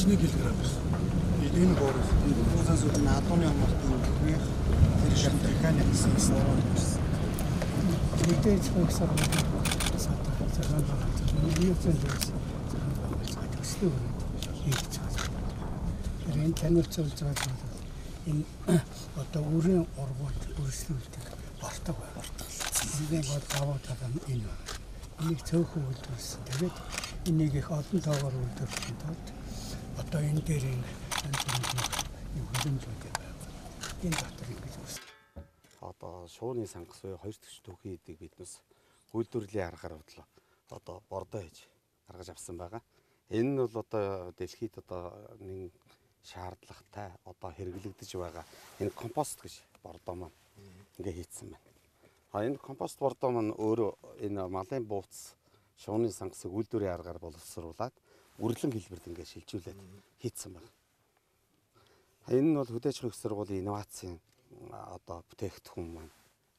41 кг байсан. Энэ гоорос Уусаас үүдэн адууны амралтын бүрэх тэр шиг механик гэсэн орон ирсэн. Тэгтээ цогцоор сатаа цагаан байгаа. Юу ч байсан. Төстэй хийж байгаа. Тэр энэ таниуц болж байгаа бол энэ одоо үрийн ургууд үргэлжлүүлдэг бортог байна. Энийг бол даваатаа энэ байна. Энийг цөөхөн үйлдвэрлэсэн. Тэгээд энийг их олон тоогоор үйлдвэрлэсэн тулд одоо энэ дээр энэ юм хөлөмжтэй байна. Энэ дотор ингэж үүссэн. Одоо шууны сангас буюу хоёр төгч түүхийн эдийг биднес үйлдвэрлэлийн аргаар бодлоо одоо бордоо хийж гаргаж авсан байгаа. Энэ нь бол одоо дэлхийд одоо нэг шаардлагатай одоо хэрэглэгдэж байгаа энэ компост гэж бордоо маань ингээ хийцэн байна. Энэ компост бордоо маань өөрөө энэ малын бууц шууны сангасыг үйлдвэрийн аргаар боловсруулад үрлэн хэлбэрт ингээ шилжүүлээд хийцэн байна. Энэ нь бол Хөдөөж их сургуулийн инновацийн одоо бүтээгдэхүүн маань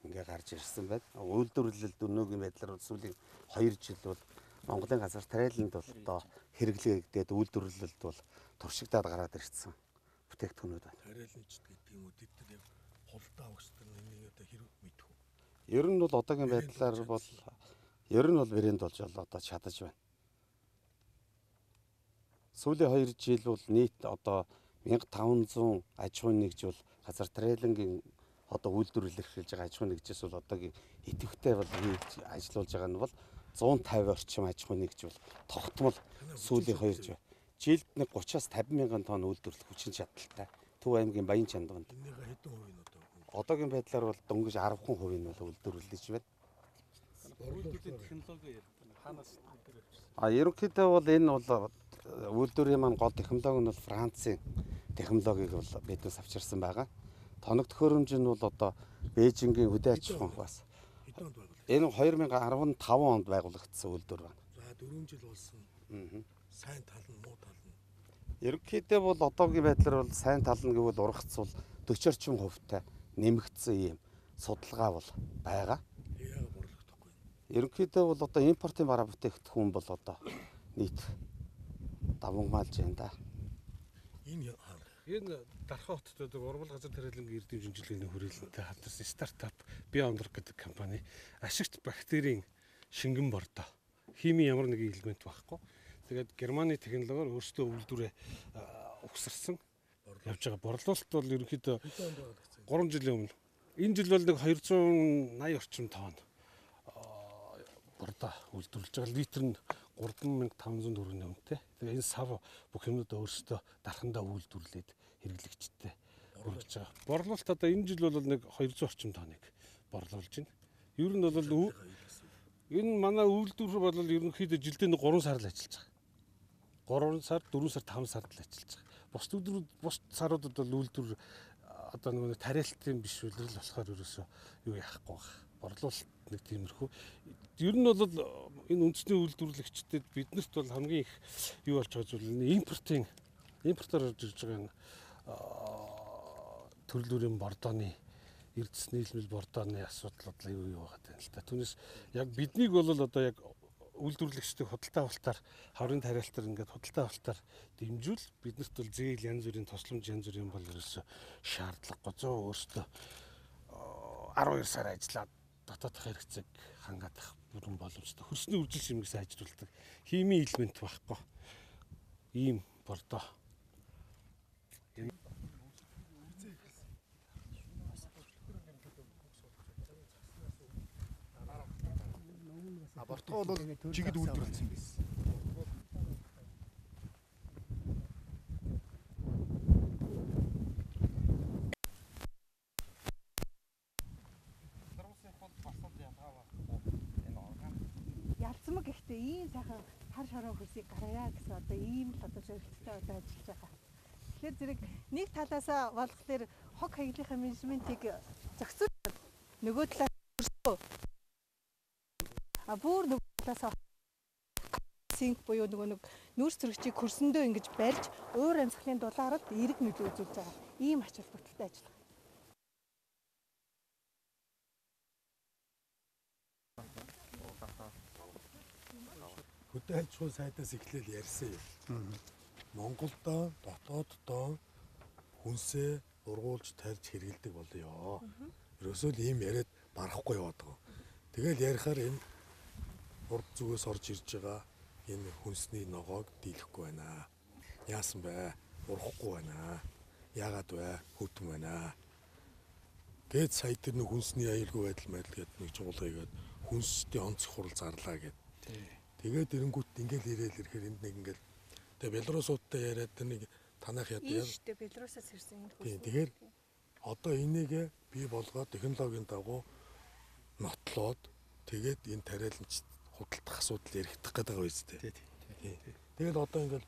ингээ гарч ирсэн байна. Үйлдвэрлэлд өнөөгийн байдлаар сүүлийн 2 жил бол Монголын газар тариаланд бол одоо хэрэглэгдээд үйлдвэрлэлд бол туршигдаад гараад ирсэн бүтээгдэхүүнүүд байна. тариаланч гэдэг юм уу, тэд нар яг хулдаа өгсдөг энийг одоо хэрэг мэдв. Ер нь бол одоогийн байдлаар бол ер нь бол брэнд болж одоо чадаж байна. Сүүлийн 2 жил бол нийт одоо 1500 аж ахуйн нэгж бол газар тариалангийн одоо үйлдвэрлэл эхэлж байгаа аж ахуйн нэгжээс бол одоогийн идэвхтэй бол хийж ажиллаулж байгаа нь бол 150 орчим аж ахуйн нэгж бол тогтмол сүүлийн 2 жил жилд нэг 30-аас 50 мянган тонн үйлдвэрлэх хүчин чадалтай. Төв аймгийн Баян Чандганд. Энийг хэдэн хувийн одоо Одоогийн байдлаар бол дөнгөж 10% нь бол үйлдвэрлэж байна. үйлдвэрлэлийн технологи хаанаас Ерөнхийдөө бол энэ бол үйлдвэрийн маань гол технологи нь бол Францын технологиг бол биднес авчирсан байгаа. Тоног төхөөрөмж нь бол одоо Бээжингийн Хөдөө аж ахуйн бас. хэдэн онд байгуулсан? Энэ 2015 онд байгуулагдсан үйлдвэр байна. За 4 жил болсон. Сайн тал нь муу тал нь. Ерөнхийдөө бол одоогийн байдлаар бол сайн тал нь гэвэл ургац бол 40 орчим хувьтай нэмэгдсэн ийм судалгаа бол байгаа. Яг борлогдохгүй. Ерөнхийдөө бол одоо импортын бараа бүтээгдэхүүн бол одоо нийт давмгаалж байна да. Энэ Энэ Дархан хотод урмал газар тариалангийн эрдэм шинжилгээний хүрээлэнтэй хамтарсан стартап Bioonor гэдэг компани ашигт бактерийн шингэн бордоо. Химийн ямар нэгэн элемент байхгүй. Тэгээд Германы технологиор өөрсдөө үйлдвэрээ угсарсан явж байгаа. Борлуулалт бол ерөнхийдөө 3 жилийн өмнө. Энэ жил бол нэг 280 орчим тонн бордоо үйлдвэрлэж байгаа. Литр нь 3500 төгрөгийн үнэтэй. Тэгээ энэ сав бүх юмудаа өөрсдөө дархандаа үйлдвэрлээд хэрэглэгчтэй өргөж байгаа. Борлуулалт одоо энэ жил бол нэг 200 орчим тонныг борлуулж байна. Ер нь бол энэ манай үйлдвэр бол ерөнхийдөө жилдээ нэг 3 сар л ажиллаж байгаа. 3 сар, 4 сар, 5 сард л ажиллаж байгаа. Бус саруудад бол үйлдвэр одоо нэг тариалтын биш үлрэл болохоор ерөөсөө юу яахгүй байгаа. Борлуулалт нэг тиймэрхүү. Ер нь бол энэ үндэсний үйлдвэрлэгчдэд биднэрт бол хамгийн их юу болж байгаа зүйл нь импортоор орж ирж байгаа төрлүүрийн бордооны эрдэс нийлмэл бордооны асуудлууд юу байгаа юм л та. Түүнээс яг биднийг бол одоо яг үйлдвэрлэгчдийн худалдаа авалтаар хаврын тариалтаар ингээд худалдаа авалтаар дэмжүүл биднэрт бол зээл янз бүрийн тусламж янз бүрийн бол ерөөсөө шаардлагагүй өөртөө 12 сар ажиллаад дотоодох хэрэгцээг хангаадах бүрэн боломжтой. Хөрсний үржил шимийг сайжруулдаг химийн элемент байхгүй. Ийм бордоо. бортгоо бол чигэд үйлдвэрлэсэн байсан. Ялцмаг гэхдээ ийм сайхан хар шорон хөлсийг гаргая гэсэн одоо ийм л одоо зорилттой одоо ажиллаж байгаа. Тэгэхээр зэрэг нэг талаасаа болохоор хог хаягдлынхаа менежментийг зохицуулж нөгөө талаас бүр нөгөө талаасаа синк буюу нөгөө нэг нүүрс зөрөгчийг хөрсөндөө ингэж барьж өөр амьсгалын дулаард эерэг нөлөө үзүүлж байгаа. Ийм ач холбогдолтой ажиллагаа. Хөдөө аж ахуйн сайдаас эхлээл ярьсан юм. Монголдо дотооддоо хүнсээ ургуулж тарьж хэрэгэлдэг болёо. Ерөөсөө л ийм яриад барахгүй яваад байгаа. Тэгэл ярихаар энэ урд зүгээс орж ирж байгаа энэ хүнсний ногоог дийлэхгүй байна. Яасан бэ? Урахгүй байна. Яагаад вэ? Хөтөн байна. Гээд сая тэр нэг хүнсний аюулгүй байдал гэдэг нэг чуулга игээд хүнстэй онцгой хурал зарлаа гэд. Тэгээд эрэнгүүт ингээл ирээл ирэхээр энд нэг ингээл тэгээ Белорусуудтай яриад тэр нэг танах яд яа. Ийштэй Белорусаас ирсэн энэ хүнс. Тэгэхээр одоо энийг бий болгоод технологийн дагуу нотлоод тэгээд энэ тариаланч худалдах асуудал яригдах гэдэг байгаа үстэй. Тэгээд одоо ингээл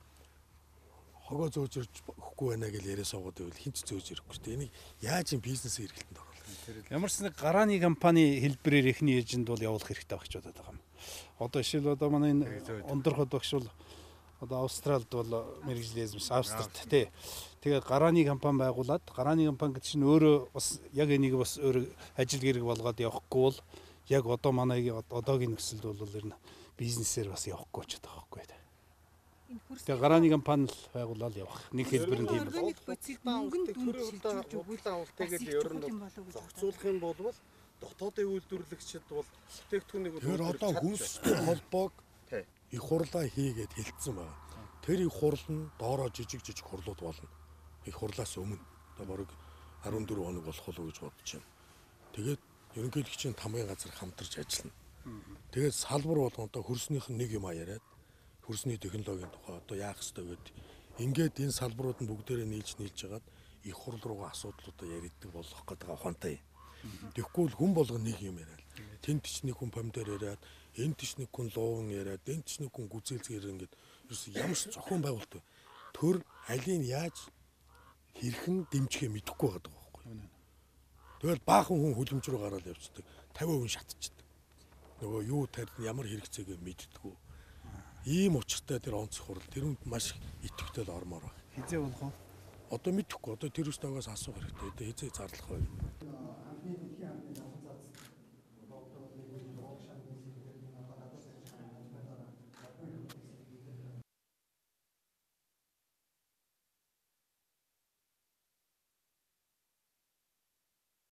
хогоо зөөж ирж өгөхгүй байна гэж яриа суугаад байвал хинч зөөж ирэхгүй шүү дээ. Энийг яаж юм бизнесийн эргэлтэнд оруулах. Ямар ч нэг гарааны компани хэлбэрээр эхний ээжинд бол явуулах хэрэгтэй байх ч бодоод байгаа юм. Одоо жишээл одоо манай энэ ондорход багш бол одоо Австралид бол мэрэгжлээс Австрид тий. Тэгээд гарааны компани байгуулад гарааны компани гэдэг чинь өөрөө бас яг энийг бас өөр ажил гэрэг болгоод явахгүй бол яг одоо манай одоогийн нөхцөлд бол ер нь бизнесээр бас явахгүй ч байгаа байхгүй. Тэгээ гарааны компани байгуулаад явах. Нэг хэлбэр нь тийм байна. Органик бодисыг мөнгөнд төрөлдөө худалдаа авалт тэгээд ер нь зохицуулах юм бол дотоодын үйлдвэрлэгчид бол бүтээгдэхүүнийг Тэр одоо хүнстэй холбоог их хурлаа хийгээд хэлсэн байна. Тэр их хурл нь доороо жижиг хурлууд болно. Их хурлаас өмнө одоо бараг 14 хоног болох уу гэж бодож байна. Тэгээд ерөнхийлөгчийн тамгын газар хамтарч ажиллана. Тэгээд салбар болгонтой хөрснийх нь нэг юм яриад хөрсний технологийн тухай одоо яах ёстой гэдэг. Ингээд энэ салбарууд нь бүгдээрээ нийлж жагаад их хурл руугаа асуудлуудаа яригддаг болох гэдэг ухаантай. Тэгэхгүй л хүн болгоо нэг юм яриад. Тэнд ч нэг хүн помидор яриад, энд ч нэг хүн луун яриад, энд ч нэг хүн гүзээлзгээр ингээд ерөөс ямар ч зохион байгуулалт вэ. Төр алийг яаж хэрхэн дэмжихээ мэдэхгүй байгаа байхгүй. Тэгэл баахан хүн хүлэмж рүү гараад явцдаг. 50% шатчихдаг. Нөгөө юу тарих ямар хэрэгцээгээ мэддэггүй. Ийм учиртай тэр онцгой хурал тэрүүнд маш идэвхтэй л ормоор байна. Хизээ болох уу? Одоо мэдэхгүй. Одоо тэр үстэгээс асуух хэрэгтэй. Одоо хизээ зарлах вэ?